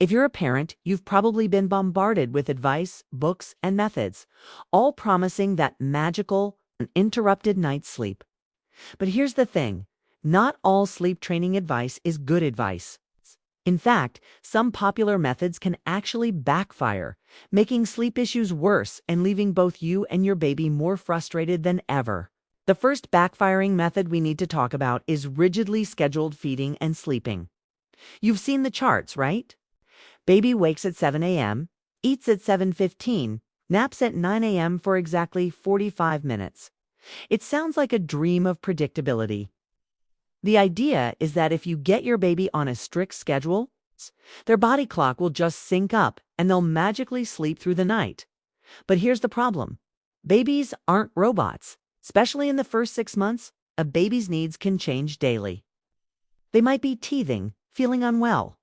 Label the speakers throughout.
Speaker 1: If you're a parent, you've probably been bombarded with advice, books, and methods, all promising that magical, uninterrupted night's sleep. But here's the thing, not all sleep training advice is good advice. In fact, some popular methods can actually backfire, making sleep issues worse and leaving both you and your baby more frustrated than ever. The first backfiring method we need to talk about is rigidly scheduled feeding and sleeping. You've seen the charts, right? Baby wakes at 7 a.m., eats at 7:15, naps at 9 a.m. for exactly 45 minutes. It sounds like a dream of predictability. The idea is that if you get your baby on a strict schedule, their body clock will just sync up and they'll magically sleep through the night. But here's the problem. Babies aren't robots. Especially in the first 6 months, a baby's needs can change daily. They might be teething, feeling unwell,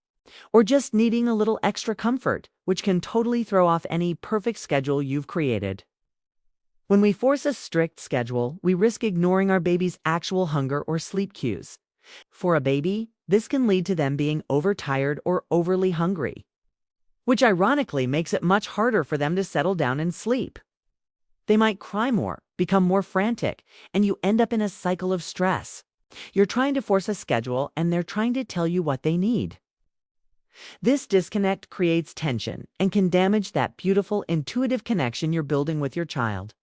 Speaker 1: or just needing a little extra comfort, which can totally throw off any perfect schedule you've created. When we force a strict schedule, we risk ignoring our baby's actual hunger or sleep cues. For a baby, this can lead to them being overtired or overly hungry, which ironically makes it much harder for them to settle down and sleep. They might cry more, become more frantic, and you end up in a cycle of stress. You're trying to force a schedule, and they're trying to tell you what they need. This disconnect creates tension and can damage that beautiful, intuitive connection you're building with your child.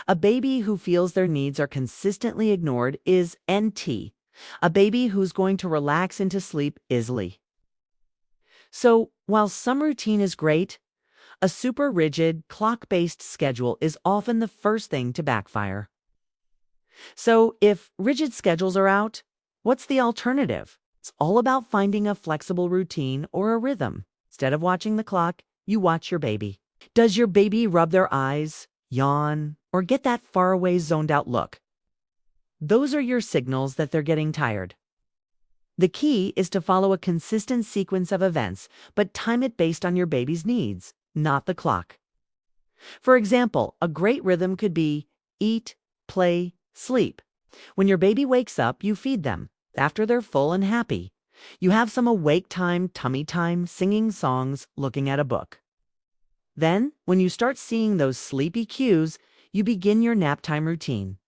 Speaker 1: A baby who feels their needs are consistently ignored is NT. A baby who's going to relax into sleep easily. So, while some routine is great, a super rigid, clock-based schedule is often the first thing to backfire. So, if rigid schedules are out, what's the alternative? It's all about finding a flexible routine or a rhythm. Instead of watching the clock, you watch your baby. Does your baby rub their eyes, yawn, or get that faraway zoned-out look? Those are your signals that they're getting tired. The key is to follow a consistent sequence of events, but time it based on your baby's needs, not the clock. For example, a great rhythm could be eat, play, sleep. When your baby wakes up, you feed them. After they're full and happy, you have some awake time, tummy time, singing songs, looking at a book. Then, when you start seeing those sleepy cues, you begin your nap time routine.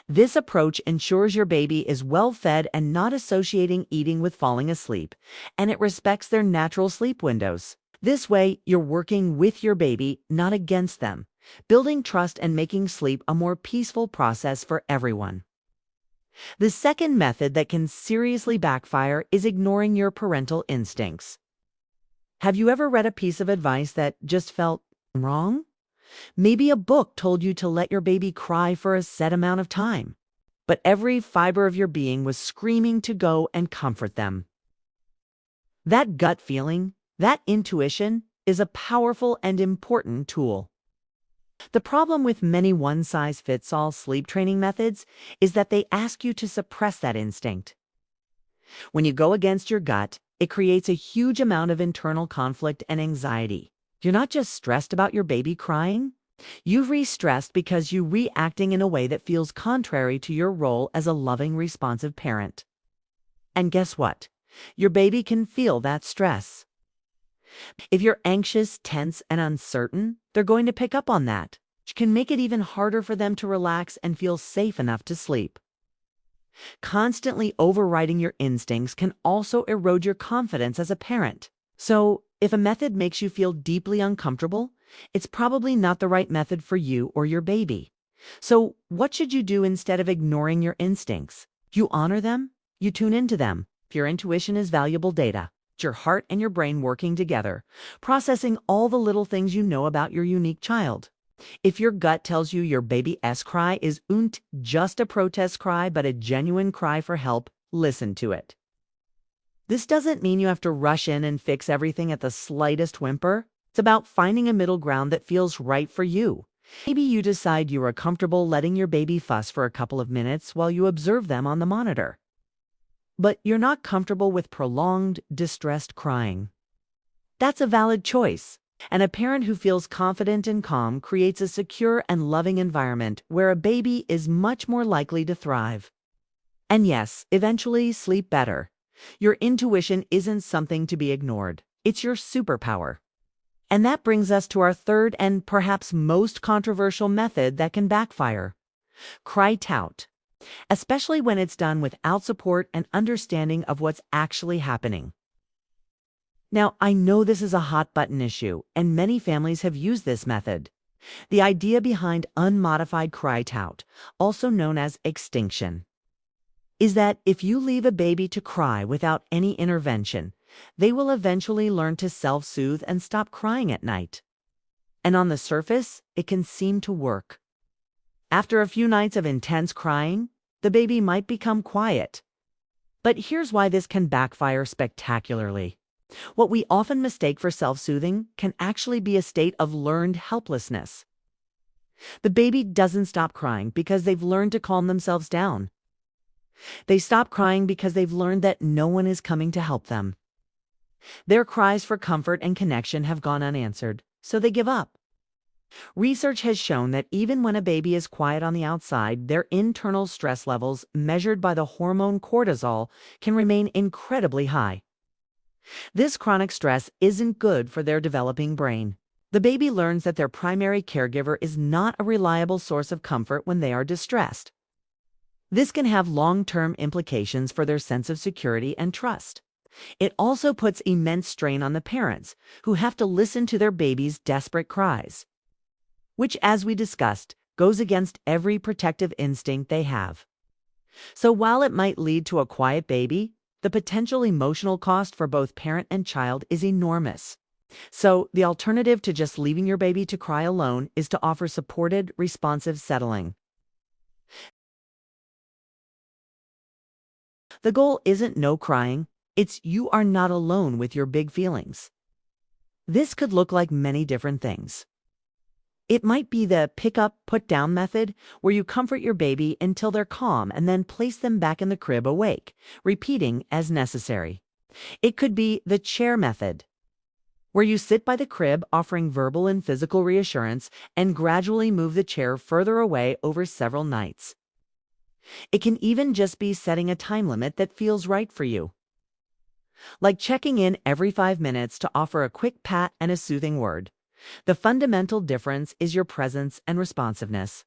Speaker 1: This approach ensures your baby is well fed and not associating eating with falling asleep, and it respects their natural sleep windows. This way, you're working with your baby, not against them, building trust and making sleep a more peaceful process for everyone. The second method that can seriously backfire is ignoring your parental instincts. Have you ever read a piece of advice that just felt wrong? Maybe a book told you to let your baby cry for a set amount of time, but every fiber of your being was screaming to go and comfort them. That gut feeling, that intuition, is a powerful and important tool. The problem with many one-size-fits-all sleep training methods is that they ask you to suppress that instinct. When you go against your gut, it creates a huge amount of internal conflict and anxiety. You're not just stressed about your baby crying. You're re-stressed because you're reacting in a way that feels contrary to your role as a loving, responsive parent. And guess what? Your baby can feel that stress. If you're anxious, tense, and uncertain, they're going to pick up on that, which can make it even harder for them to relax and feel safe enough to sleep. Constantly overriding your instincts can also erode your confidence as a parent. So, if a method makes you feel deeply uncomfortable, it's probably not the right method for you or your baby. So, what should you do instead of ignoring your instincts? You honor them, you tune into them. Your intuition is valuable data. It's your heart and your brain working together, processing all the little things you know about your unique child. If your gut tells you your baby's cry isn't just a protest cry but a genuine cry for help, listen to it. This doesn't mean you have to rush in and fix everything at the slightest whimper. It's about finding a middle ground that feels right for you. Maybe you decide you are comfortable letting your baby fuss for a couple of minutes while you observe them on the monitor. But you're not comfortable with prolonged, distressed crying. That's a valid choice. And a parent who feels confident and calm creates a secure and loving environment where a baby is much more likely to thrive. And yes, eventually sleep better. Your intuition isn't something to be ignored. It's your superpower. And that brings us to our third and perhaps most controversial method that can backfire. Cry tout, especially when it's done without support and understanding of what's actually happening. Now, I know this is a hot button issue, and many families have used this method. The idea behind unmodified cry tout, also known as extinction, is that if you leave a baby to cry without any intervention, they will eventually learn to self-soothe and stop crying at night. And on the surface, it can seem to work. After a few nights of intense crying, the baby might become quiet. But here's why this can backfire spectacularly. What we often mistake for self-soothing can actually be a state of learned helplessness. The baby doesn't stop crying because they've learned to calm themselves down. They stop crying because they've learned that no one is coming to help them. Their cries for comfort and connection have gone unanswered, so they give up. Research has shown that even when a baby is quiet on the outside, their internal stress levels, measured by the hormone cortisol, can remain incredibly high. This chronic stress isn't good for their developing brain. The baby learns that their primary caregiver is not a reliable source of comfort when they are distressed. This can have long-term implications for their sense of security and trust. It also puts immense strain on the parents, who have to listen to their baby's desperate cries, which, as we discussed, goes against every protective instinct they have. So while it might lead to a quiet baby, the potential emotional cost for both parent and child is enormous. So the alternative to just leaving your baby to cry alone is to offer supported, responsive settling. The goal isn't no crying, it's you are not alone with your big feelings. This could look like many different things. It might be the pick up, put down method, where you comfort your baby until they're calm and then place them back in the crib awake, repeating as necessary. It could be the chair method, where you sit by the crib offering verbal and physical reassurance and gradually move the chair further away over several nights. It can even just be setting a time limit that feels right for you, like checking in every 5 minutes to offer a quick pat and a soothing word. The fundamental difference is your presence and responsiveness.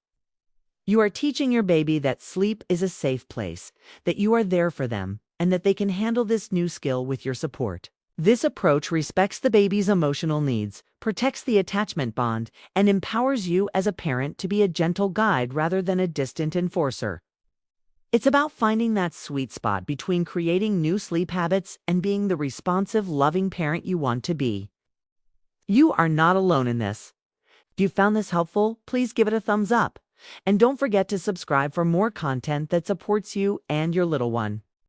Speaker 1: You are teaching your baby that sleep is a safe place, that you are there for them, and that they can handle this new skill with your support. This approach respects the baby's emotional needs, protects the attachment bond, and empowers you as a parent to be a gentle guide rather than a distant enforcer. It's about finding that sweet spot between creating new sleep habits and being the responsive, loving parent you want to be. You are not alone in this. If you found this helpful, please give it a thumbs up. And don't forget to subscribe for more content that supports you and your little one.